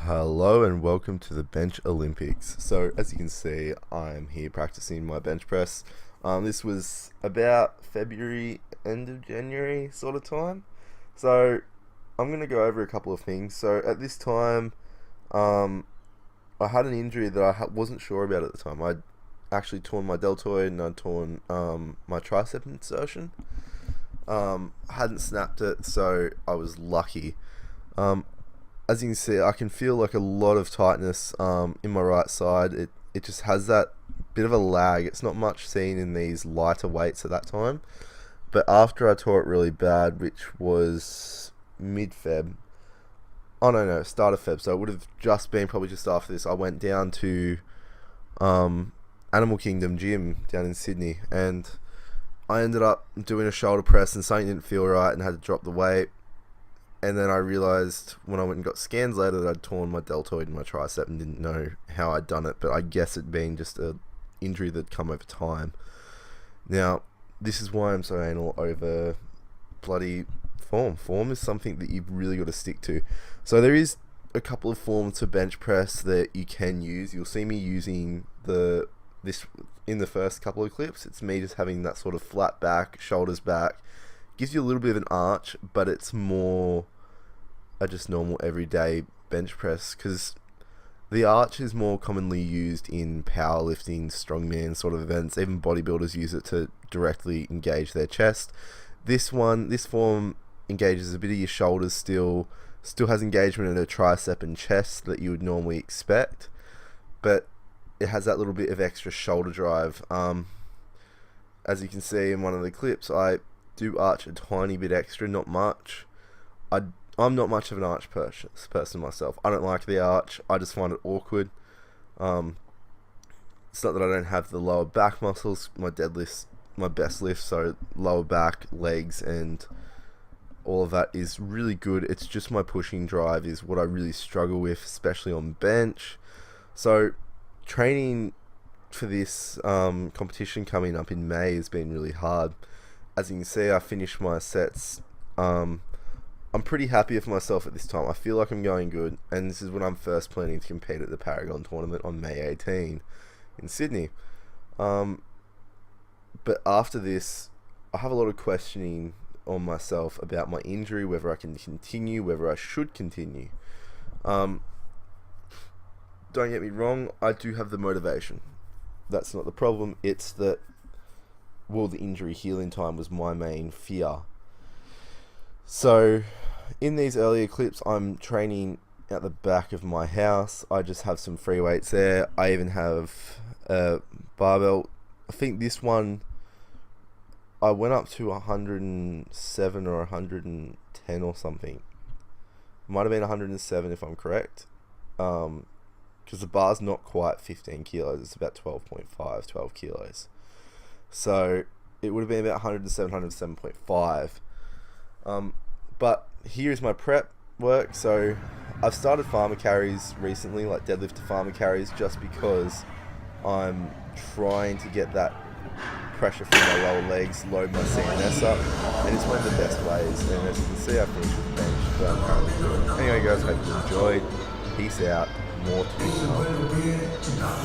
Hello and welcome to the Bench Olympics. So as you can see, I'm here practicing my bench press. This was about February, end of January sort of time. So I'm going to go over a couple of things. So at this time, I had an injury that I wasn't sure about at the time. I'd actually torn my deltoid and I'd torn my tricep insertion. Hadn't snapped it, so I was lucky. As you can see, I can feel like a lot of tightness in my right side. It just has that bit of a lag. It's not much seen in these lighter weights at that time. But after I tore it really bad, which was mid-Feb, oh no, start of Feb, so it would have just been probably just after this, I went down to Animal Kingdom gym down in Sydney, and I ended up doing a shoulder press and something didn't feel right and had to drop the weight. And then I realised when I went and got scans later that I'd torn my deltoid and my tricep and didn't know how I'd done it, but I guess it being just an injury that'd come over time. Now, this is why I'm so anal over bloody form. Form is something that you've really got to stick to. So there is a couple of forms to bench press that you can use. You'll see me using this in the first couple of clips. It's me just having that sort of flat back, shoulders back. Gives you a little bit of an arch, but it's more a just normal everyday bench press, because the arch is more commonly used in powerlifting, strongman sort of events. Even bodybuilders use it to directly engage their chest. This form engages a bit of your shoulders still has engagement in a tricep and chest that you would normally expect, but it has that little bit of extra shoulder drive. As you can see in one of the clips, I do arch a tiny bit extra, not much. I'm not much of an arch person myself. I don't like the arch. I just find it awkward. It's not that I don't have the lower back muscles. My deadlift's my best lift, so lower back, legs, and all of that is really good. It's just my pushing drive is what I really struggle with, especially on bench. So training for this competition coming up in May has been really hard. As you can see, I finished my sets. I'm pretty happy with myself at this time. I feel like I'm going good, and this is when I'm first planning to compete at the Paragon tournament on May 18 in Sydney. But after this, I have a lot of questioning on myself about my injury, whether I can continue, whether I should continue. Don't get me wrong, I do have the motivation. That's not the problem. It's that, well, the injury healing time was my main fear. So in these earlier clips, I'm training at the back of my house. I just have some free weights there. I even have a barbell. I think this one I went up to 107 or 110 or something. Might have been 107 if I'm correct, because the bar's not quite 15 kilos. It's about 12.5, 12 kilos. So it would have been about 107, 107.5. But here's my prep work. So I've started farmer carries recently, like deadlift to farmer carries, just because I'm trying to get that pressure from my lower legs, load my CNS up, and it's one of the best ways. And as you can see, I finished with bench, but I'm currently doing it. Anyway guys, hope you enjoyed. Peace out. More to come.